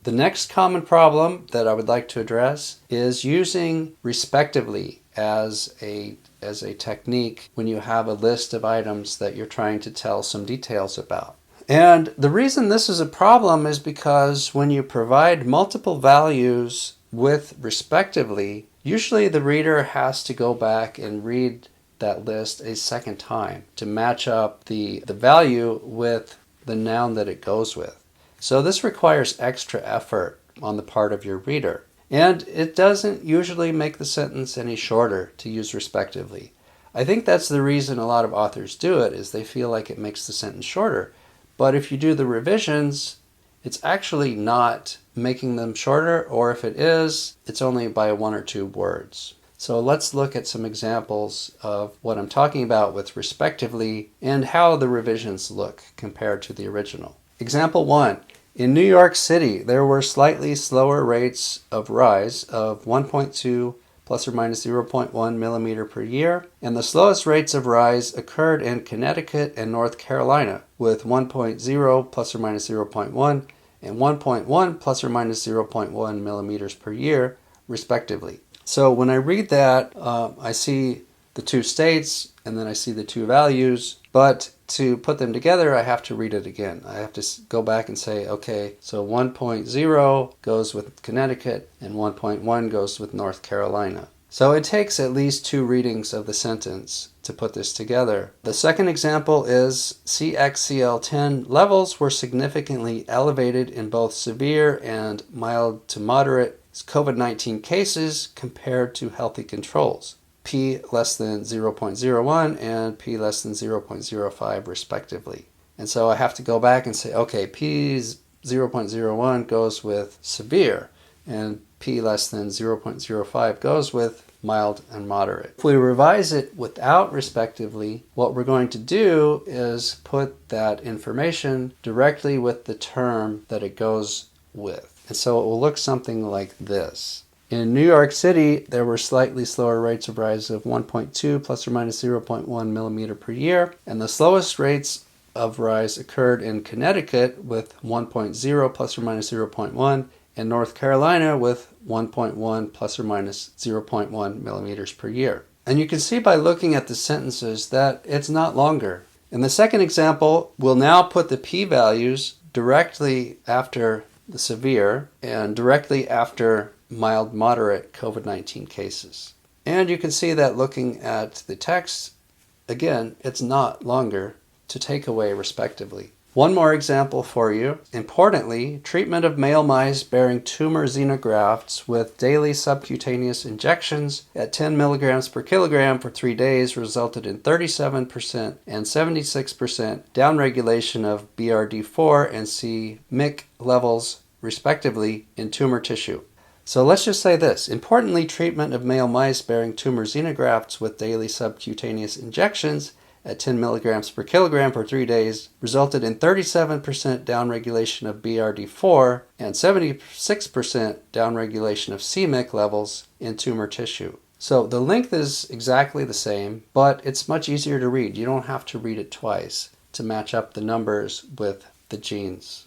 The next common problem that I would like to address is using respectively as a technique when you have a list of items that you're trying to tell some details about. And the reason this is a problem is because when you provide multiple values with respectively, usually the reader has to go back and read that list a second time to match up the value with the noun that it goes with. So this requires extra effort on the part of your reader. And it doesn't usually make the sentence any shorter to use respectively. I think that's the reason a lot of authors do it, is they feel like it makes the sentence shorter. But if you do the revisions, it's actually not making them shorter, or if it is, it's only by 1 or 2 words. So let's look at some examples of what I'm talking about with respectively and how the revisions look compared to the original. Example 1. In New York City, there were slightly slower rates of rise of 1.2 plus or minus 0.1 millimeter per year, and the slowest rates of rise occurred in Connecticut and North Carolina, with 1.0 plus or minus 0.1 and 1.1 plus or minus 0.1 millimeters per year, respectively. So when I read that, I see the 2 states and then I see the 2 values, but to put them together, I have to read it again. I have to go back and say, okay, so 1.0 goes with Connecticut and 1.1 goes with North Carolina. So it takes at least 2 readings of the sentence to put this together. The second example is CXCL10 levels were significantly elevated in both severe and mild to moderate COVID-19 cases compared to healthy controls. P less than 0.01 and P less than 0.05 respectively. And so I have to go back and say, okay, P 0.01 goes with severe and P less than 0.05 goes with mild and moderate. If we revise it without respectively, what we're going to do is put that information directly with the term that it goes with. And so it will look something like this. In New York City, there were slightly slower rates of rise of 1.2 plus or minus 0.1 millimeter per year, and the slowest rates of rise occurred in Connecticut with 1.0 plus or minus 0.1, and North Carolina with 1.1 plus or minus 0.1 millimeters per year. And you can see by looking at the sentences that it's not longer. In the second example, we'll now put the p-values directly after the severe and directly after mild moderate COVID-19 cases. And you can see that looking at the text, again, it's not longer to take away respectively. One more example for you. Importantly, treatment of male mice bearing tumor xenografts with daily subcutaneous injections at 10 milligrams per kilogram for 3 days resulted in 37% and 76% downregulation of BRD4 and c-MYC levels, respectively, in tumor tissue. So let's just say this. Importantly, treatment of male mice bearing tumor xenografts with daily subcutaneous injections at 10 milligrams per kilogram for 3 days resulted in 37% downregulation of BRD4 and 76% downregulation of c-MYC levels in tumor tissue. So the length is exactly the same, but it's much easier to read. You don't have to read it twice to match up the numbers with the genes.